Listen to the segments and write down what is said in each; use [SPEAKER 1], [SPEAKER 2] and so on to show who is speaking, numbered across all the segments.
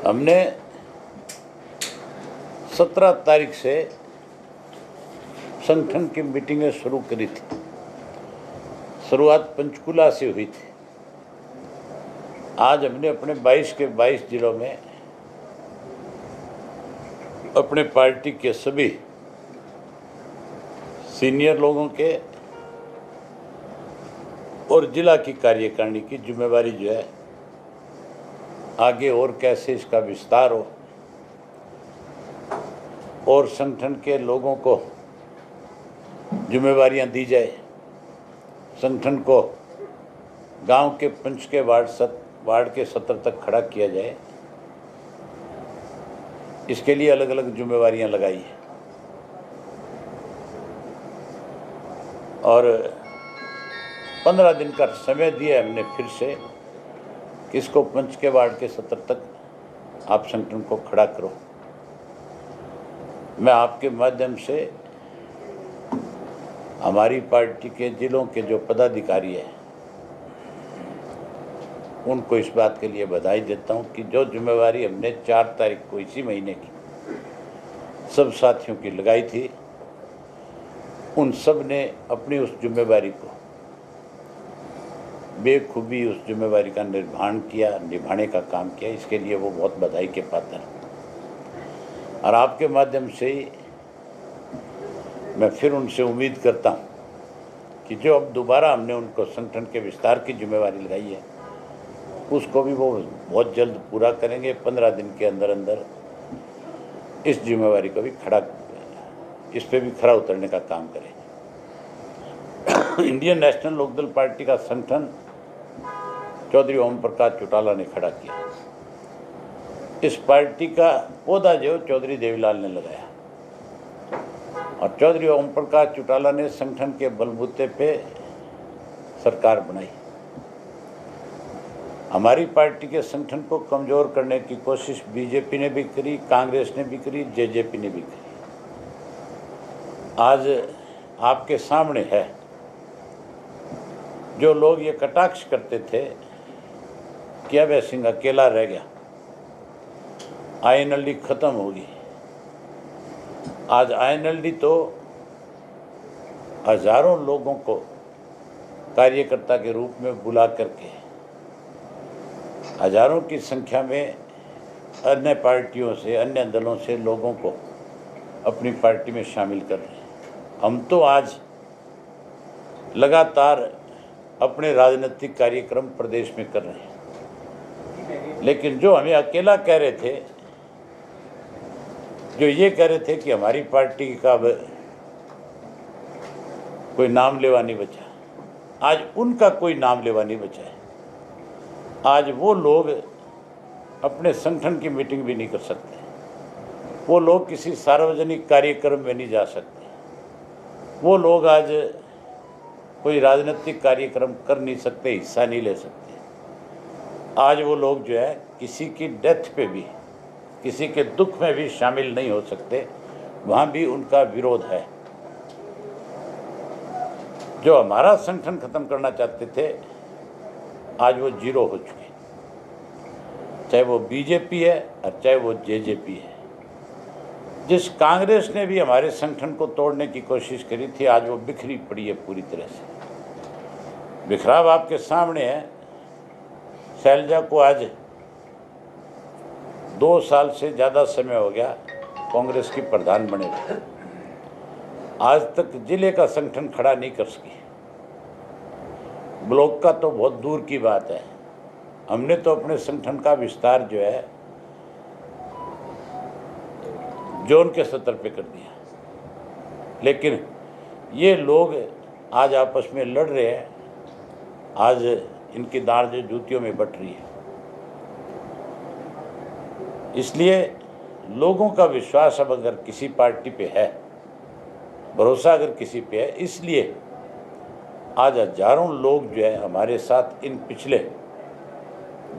[SPEAKER 1] हमने 17 तारीख से संगठन की मीटिंगें शुरू करी थी। शुरुआत पंचकुला से हुई थी। आज हमने अपने 22 के 22 जिलों में अपने पार्टी के सभी सीनियर लोगों के और जिला की कार्यकारिणी की जिम्मेवारी जो है आगे और कैसे इसका विस्तार हो और संगठन के लोगों को जिम्मेवारियां दी जाए, संगठन को गांव के पंच के वार्ड के सत्र तक खड़ा किया जाए, इसके लिए अलग अलग जिम्मेवारियां लगाई है। और 15 दिन का समय दिया हमने फिर से कि इसको पंच के वार्ड के सत्र तक आप संगठन को खड़ा करो। मैं आपके माध्यम से हमारी पार्टी के जिलों के जो पदाधिकारी हैं उनको इस बात के लिए बधाई देता हूं कि जो जिम्मेवारी हमने 4 तारीख को इसी महीने की सब साथियों की लगाई थी, उन सब ने अपनी उस जिम्मेवारी को बेखूबी उस जिम्मेवारी का निभाने का काम किया। इसके लिए वो बहुत बधाई के पात्र हैं। और आपके माध्यम से ही मैं फिर उनसे उम्मीद करता हूं कि जो अब दोबारा हमने उनको संगठन के विस्तार की जिम्मेवारी लगाई है उसको भी वो बहुत जल्द पूरा करेंगे। 15 दिन के अंदर अंदर इस जिम्मेवारी को भी इस पे भी खरा उतरने का काम करेंगे। इंडियन नेशनल लोकदल पार्टी का संगठन चौधरी ओम प्रकाश चौटाला ने खड़ा किया। इस पार्टी का पौधा जो चौधरी देवीलाल ने लगाया और चौधरी ओम प्रकाश चौटाला ने संगठन के बलबूते पे सरकार बनाई। हमारी पार्टी के संगठन को कमजोर करने की कोशिश बीजेपी ने भी करी, कांग्रेस ने भी करी, जेजेपी ने भी करी। आज आपके सामने है जो लोग ये कटाक्ष करते थे कि अभय सिंह अकेला रह गया, आईएनएलडी खत्म होगी। आज आईएनएलडी तो हजारों लोगों को कार्यकर्ता के रूप में बुला करके हजारों की संख्या में अन्य पार्टियों से, अन्य दलों से लोगों को अपनी पार्टी में शामिल कर रहे हैं। हम तो आज लगातार अपने राजनीतिक कार्यक्रम प्रदेश में कर रहे हैं, लेकिन जो हमें अकेला कह रहे थे, जो ये कह रहे थे कि हमारी पार्टी का अब कोई नाम लेवा नहीं बचा, आज उनका कोई नाम लेवा नहीं बचा है। आज वो लोग अपने संगठन की मीटिंग भी नहीं कर सकते, वो लोग किसी सार्वजनिक कार्यक्रम में नहीं जा सकते, वो लोग आज कोई राजनीतिक कार्यक्रम कर नहीं सकते, हिस्सा नहीं ले सकते। आज वो लोग जो है किसी की डेथ पे भी, किसी के दुख में भी शामिल नहीं हो सकते, वहाँ भी उनका विरोध है। जो हमारा संगठन खत्म करना चाहते थे आज वो जीरो हो चुके, चाहे वो बीजेपी है और चाहे वो जेजेपी है। जिस कांग्रेस ने भी हमारे संगठन को तोड़ने की कोशिश करी थी आज वो बिखरी पड़ी है पूरी तरह से। बिखराव आपके सामने है। शैलजा को आज 2 साल से ज़्यादा समय हो गया कांग्रेस की प्रधान बने हुए, आज तक जिले का संगठन खड़ा नहीं कर सकी। ब्लॉक का तो बहुत दूर की बात है। हमने तो अपने संगठन का विस्तार जो है जोन के स्तर पे कर दिया, लेकिन ये लोग आज आपस में लड़ रहे हैं। आज इनकी दाढ़ जो जूतियों में बट रही है। इसलिए लोगों का विश्वास अब अगर किसी पार्टी पे है, भरोसा अगर किसी पे है, इसलिए आज हजारों लोग जो है हमारे साथ इन पिछले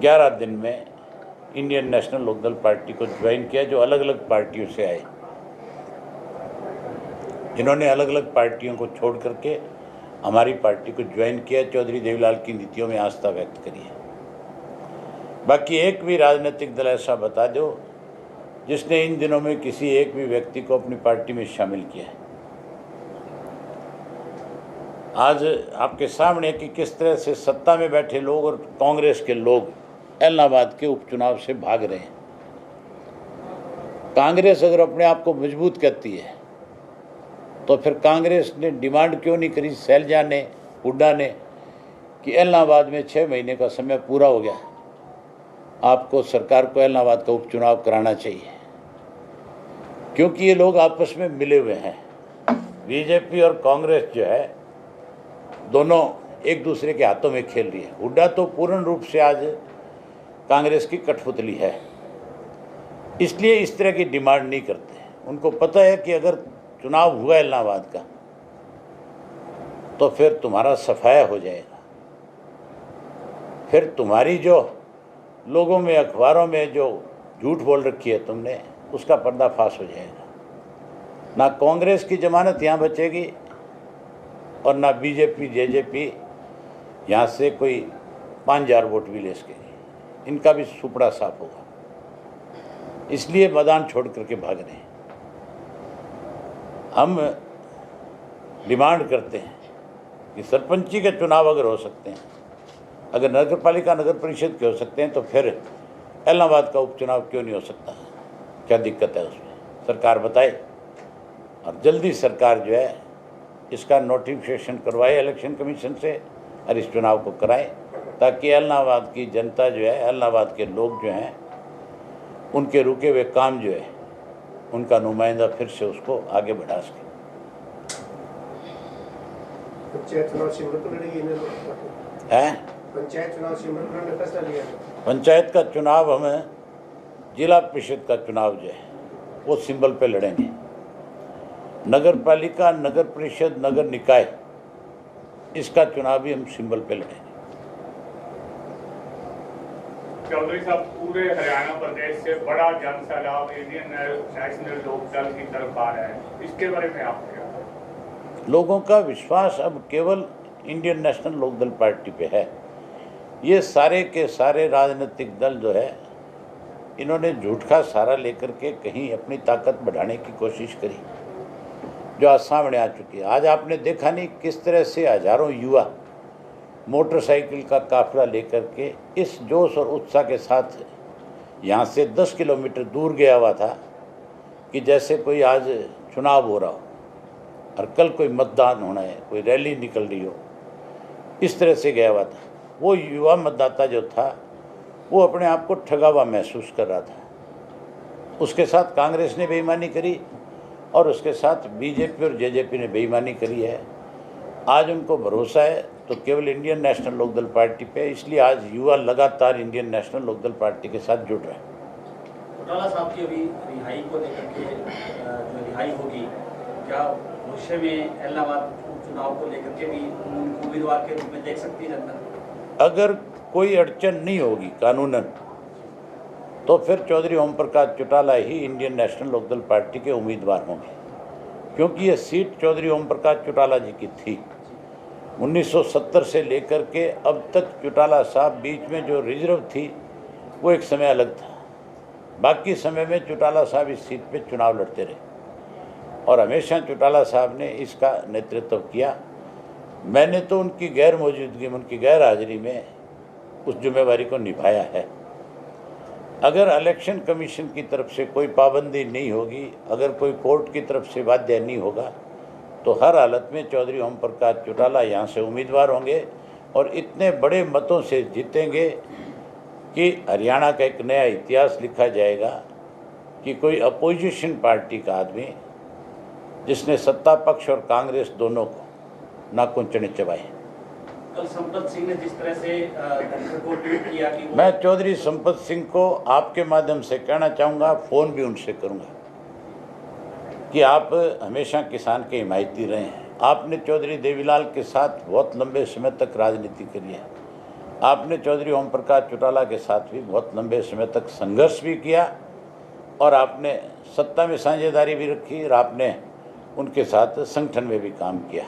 [SPEAKER 1] 11 दिन में इंडियन नेशनल लोकदल पार्टी को ज्वाइन किया, जो अलग अलग पार्टियों से आए, जिन्होंने अलग अलग पार्टियों को छोड़ करके हमारी पार्टी को ज्वाइन किया, चौधरी देवीलाल की नीतियों में आस्था व्यक्त करी है। बाकी एक भी राजनीतिक दल ऐसा बता दो जिसने इन दिनों में किसी एक भी व्यक्ति को अपनी पार्टी में शामिल किया है। आज आपके सामने कि किस तरह से सत्ता में बैठे लोग और कांग्रेस के लोग इलाहाबाद के उपचुनाव से भाग रहे हैं। कांग्रेस अगर अपने आप को मजबूत कहती है तो फिर कांग्रेस ने डिमांड क्यों नहीं करी शैलजा ने, हुड्डा ने, कि इलाहाबाद में 6 महीने का समय पूरा हो गया, आपको सरकार को इलाहाबाद का उपचुनाव कराना चाहिए। क्योंकि ये लोग आपस में मिले हुए हैं। बीजेपी और कांग्रेस जो है दोनों एक दूसरे के हाथों में खेल रही है। हुड्डा तो पूर्ण रूप से आज कांग्रेस की कठपुतली है, इसलिए इस तरह की डिमांड नहीं करते। उनको पता है कि अगर चुनाव हुआ इलाहाबाद का तो फिर तुम्हारा सफाया हो जाएगा, फिर तुम्हारी जो लोगों में अखबारों में जो झूठ बोल रखी है तुमने, उसका पर्दाफाश हो जाएगा। ना कांग्रेस की जमानत यहाँ बचेगी और ना बीजेपी जेजेपी यहाँ से कोई 5000 वोट भी ले सकेगी। इनका भी सुपड़ा साफ होगा, इसलिए मैदान छोड़ करके भाग रहे हैं। हम डिमांड करते हैं कि सरपंची के चुनाव अगर हो सकते हैं, अगर नगर पालिका नगर परिषद के हो सकते हैं, तो फिर इलाहाबाद का उपचुनाव क्यों नहीं हो सकता? क्या दिक्कत है उसमें? सरकार बताए और जल्दी सरकार जो है इसका नोटिफिकेशन करवाए इलेक्शन कमीशन से और इस चुनाव को कराए, ताकि इलाहाबाद की जनता जो है, इलाहाबाद के लोग जो हैं, उनके रुके हुए काम जो है उनका नुमाइंदा फिर से उसको आगे बढ़ा सके।
[SPEAKER 2] पंचायत चुनाव सिमरन ने फैसला लिया।
[SPEAKER 1] पंचायत का चुनाव हमें जिला परिषद का चुनाव जो है वो सिंबल पे लड़ेंगे। नगर पालिका नगर परिषद नगर निकाय इसका चुनाव भी हम सिंबल पे लड़ेंगे।
[SPEAKER 3] चौधरी साहब, पूरे हरियाणा प्रदेश से बड़ा जन सैलाब इंडियन नेशनल लोकदल की तरफ आ रहा है, इसके बारे में आप क्या?
[SPEAKER 1] लोगों का विश्वास अब केवल इंडियन नेशनल लोकदल पार्टी पे है। ये सारे के सारे राजनीतिक दल जो है, इन्होंने झूठ का सहारा लेकर के कहीं अपनी ताकत बढ़ाने की कोशिश करी, जो आज सामने आ चुकी है। आज आपने देखा नहीं किस तरह से हजारों युवा मोटरसाइकिल का काफिला लेकर के इस जोश और उत्साह के साथ यहाँ से 10 किलोमीटर दूर गया हुआ था कि जैसे कोई आज चुनाव हो रहा हो और कल कोई मतदान होना है, कोई रैली निकल रही हो, इस तरह से गया हुआ था। वो युवा मतदाता जो था वो अपने आप को ठगा हुआ महसूस कर रहा था। उसके साथ कांग्रेस ने बेईमानी करी और उसके साथ बीजेपी और जेजेपी ने बेईमानी करी है। आज उनको भरोसा है तो केवल इंडियन नेशनल लोकदल पार्टी पे, इसलिए आज युवा लगातार इंडियन नेशनल लोकदल पार्टी के साथ जुड़ रहे हैं।
[SPEAKER 4] चौटाला साहब की अभी रिहाई को लेकर के जो रिहाई होगी, क्या भविष्य में इलाहाबाद उपचुनाव को लेकर के भी उनको उम्मीदवार के रूप में देख सकती है जनता?
[SPEAKER 1] अगर कोई अड़चन नहीं होगी कानूनन, तो फिर चौधरी ओम प्रकाश चौटाला ही इंडियन नेशनल लोकदल पार्टी के उम्मीदवार होंगे, क्योंकि ये सीट चौधरी ओम प्रकाश चौटाला जी की थी। 1970 से लेकर के अब तक चौटाला साहब बीच में जो रिजर्व थी वो एक समय अलग था, बाकी समय में चौटाला साहब इस सीट पे चुनाव लड़ते रहे और हमेशा चौटाला साहब ने इसका नेतृत्व किया। मैंने तो उनकी गैर मौजूदगी में, उनकी गैर हाजिरी में उस जिम्मेवारी को निभाया है। अगर इलेक्शन कमीशन की तरफ से कोई पाबंदी नहीं होगी, अगर कोई कोर्ट की तरफ से बाध्य नहीं होगा, तो हर हालत में चौधरी ओम प्रकाश चौटाला यहाँ से उम्मीदवार होंगे और इतने बड़े मतों से जीतेंगे कि हरियाणा का एक नया इतिहास लिखा जाएगा कि कोई अपोजिशन पार्टी का आदमी जिसने सत्ता पक्ष और कांग्रेस दोनों को नाकुंचने चबाए।
[SPEAKER 4] कल संपत सिंह ने जिस तरह से धनखड़ को ट्वीट किया कि
[SPEAKER 1] मैं चौधरी संपत सिंह को आपके माध्यम से कहना चाहूँगा, फ़ोन भी उनसे करूँगा कि आप हमेशा किसान के हिमायती रहे हैं। आपने चौधरी देवीलाल के साथ बहुत लंबे समय तक राजनीति करी है। आपने चौधरी ओम प्रकाश चौटाला के साथ भी बहुत लंबे समय तक संघर्ष भी किया और आपने सत्ता में साझेदारी भी रखी और आपने उनके साथ संगठन में भी काम किया।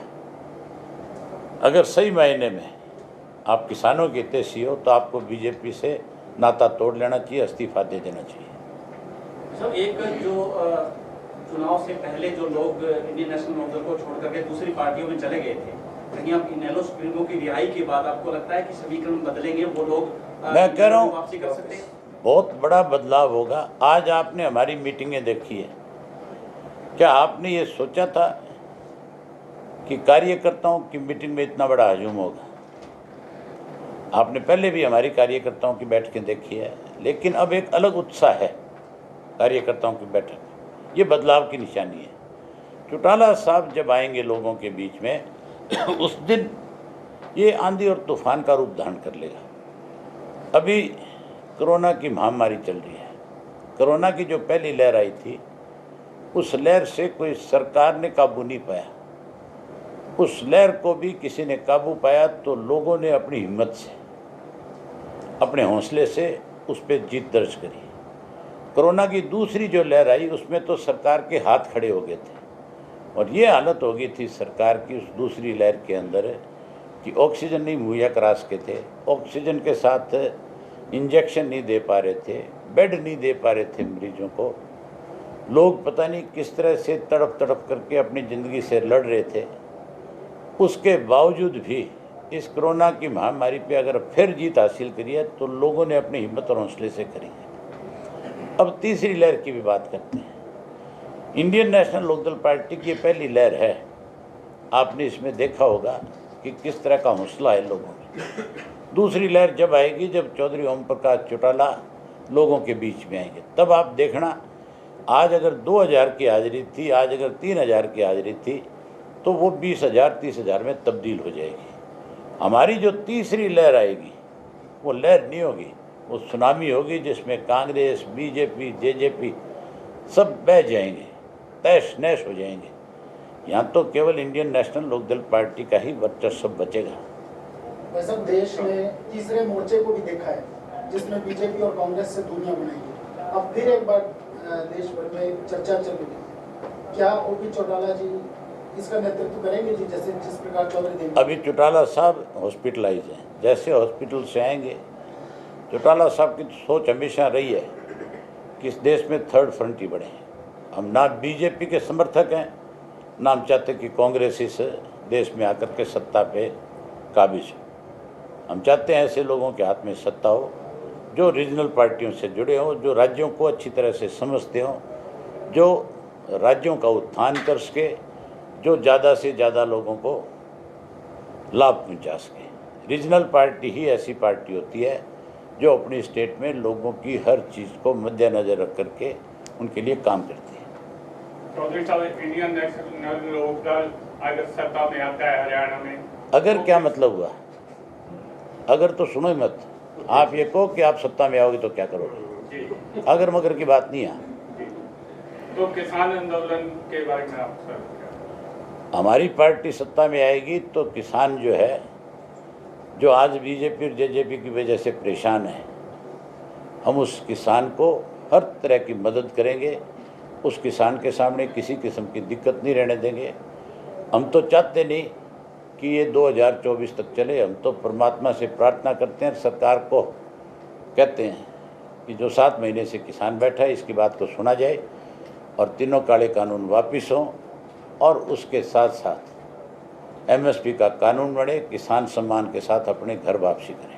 [SPEAKER 1] अगर सही मायने में आप किसानों के हितैषी हो तो आपको बीजेपी से नाता तोड़ लेना चाहिए, इस्तीफा दे देना चाहिए।
[SPEAKER 4] सर, एक जो चुनाव से पहले जो लोग इंडियन नेशनल लोकदल को छोड़ करके दूसरी पार्टियों में चले गए थे, कहीं आप इनेलो सुप्रीमो की रिहाई के बाद आपको लगता है कि समीकरण बदलेंगे, वो लोग
[SPEAKER 1] मैं कह रहा हूँ
[SPEAKER 4] वापसी कर सकते हैं?
[SPEAKER 1] बहुत बड़ा बदलाव होगा। आज आपने हमारी मीटिंगें देखी है, क्या आपने ये सोचा था कि कार्यकर्ताओं की मीटिंग में इतना बड़ा हजूम होगा? आपने पहले भी हमारी कार्यकर्ताओं की बैठकें देखी है, लेकिन अब एक अलग उत्साह है कार्यकर्ताओं की बैठक में। ये बदलाव की निशानी है। चौटाला साहब जब आएंगे लोगों के बीच में उस दिन ये आंधी और तूफान का रूप धारण कर लेगा। अभी कोरोना की महामारी चल रही है। कोरोना की जो पहली लहर आई थी, उस लहर से कोई सरकार ने काबू नहीं पाया। उस लहर को भी किसी ने काबू पाया तो लोगों ने अपनी हिम्मत से, अपने हौसले से उस पर जीत दर्ज करी। कोरोना की दूसरी जो लहर आई, उसमें तो सरकार के हाथ खड़े हो गए थे और ये हालत हो गई थी सरकार की उस दूसरी लहर के अंदर कि ऑक्सीजन नहीं मुहैया करा सके थे, ऑक्सीजन के साथ इंजेक्शन नहीं दे पा रहे थे, बेड नहीं दे पा रहे थे मरीजों को। लोग पता नहीं किस तरह से तड़प तड़प करके अपनी ज़िंदगी से लड़ रहे थे। उसके बावजूद भी इस कोरोना की महामारी पे अगर फिर जीत हासिल करी है तो लोगों ने अपनी हिम्मत और हौसले से करी है। अब तीसरी लहर की भी बात करते हैं। इंडियन नेशनल लोकदल पार्टी की ये पहली लहर है। आपने इसमें देखा होगा कि किस तरह का हौसला है लोगों में। दूसरी लहर जब आएगी, जब चौधरी ओम प्रकाश चौटाला लोगों के बीच में आएंगे, तब आप देखना, आज अगर 2000 की हाजिरी थी, आज अगर 3000 की हाजिरी थी, तो वो 20,000 30,000 में तब्दील हो जाएगी। हमारी जो तीसरी लहर आएगी वो लहर नहीं होगी, वो सुनामी होगी जिसमें कांग्रेस, बीजेपी, जेजेपी सब बह जाएंगे, तैश नैश हो जाएंगे। यहाँ तो केवल इंडियन नेशनल लोकदल पार्टी का ही वर्चस्व बचेगा।
[SPEAKER 5] वैसे देश ने तीसरे मोर्चे को भी देखा है जिसमें बीजेपी और कांग्रेस से दूरियां बनाई। अब फिर एक बार देश भर में चर्चा चल रही है, क्या ओपी चौटाला जी इसका नेतृत्व करेंगे जी, जैसे जिस प्रकार चौधरी देंगे? अभी
[SPEAKER 1] चौटाला साहब हॉस्पिटलाइज हैं, जैसे हॉस्पिटल से आएंगे, चौटाला साहब की सोच हमेशा रही है कि इस देश में थर्ड फ्रंट ही बढ़े। हम ना बीजेपी के समर्थक हैं, ना हम चाहते कि कांग्रेस इस देश में आकर के सत्ता पे काबिज हो। हम चाहते हैं ऐसे लोगों के हाथ में सत्ता हो जो रीजनल पार्टियों से जुड़े हों, जो राज्यों को अच्छी तरह से समझते हों, जो राज्यों का उत्थान कर सके, जो ज़्यादा से ज़्यादा लोगों को लाभ पहुंचा सके। रीजनल पार्टी ही ऐसी पार्टी होती है जो अपनी स्टेट में लोगों की हर चीज़ को मद्देनजर रख करके उनके लिए काम करती है।
[SPEAKER 3] चौधरी साहब, इंडियन नेशनल लोकदल अगर सत्ता में आता है हरियाणा में,
[SPEAKER 1] अगर क्या मतलब हुआ? अगर तो सुनो ही मत। आप ये कहो कि आप सत्ता में आओगे तो क्या करोगे? अगर मगर की बात नहीं है।
[SPEAKER 3] तो किसान आंदोलन के बारे में आप सर,
[SPEAKER 1] हमारी पार्टी सत्ता में आएगी तो किसान जो है, जो आज बीजेपी और जेजेपी की वजह से परेशान है, हम उस किसान को हर तरह की मदद करेंगे। उस किसान के सामने किसी किस्म की दिक्कत नहीं रहने देंगे। हम तो चाहते नहीं कि ये 2024 तक चले। हम तो परमात्मा से प्रार्थना करते हैं, सरकार को कहते हैं कि जो 7 महीने से किसान बैठा है इसकी बात को सुना जाए और तीनों काले कानून वापस हों और उसके साथ साथ एमएसपी का कानून बने, किसान सम्मान के साथ अपने घर वापसी करें।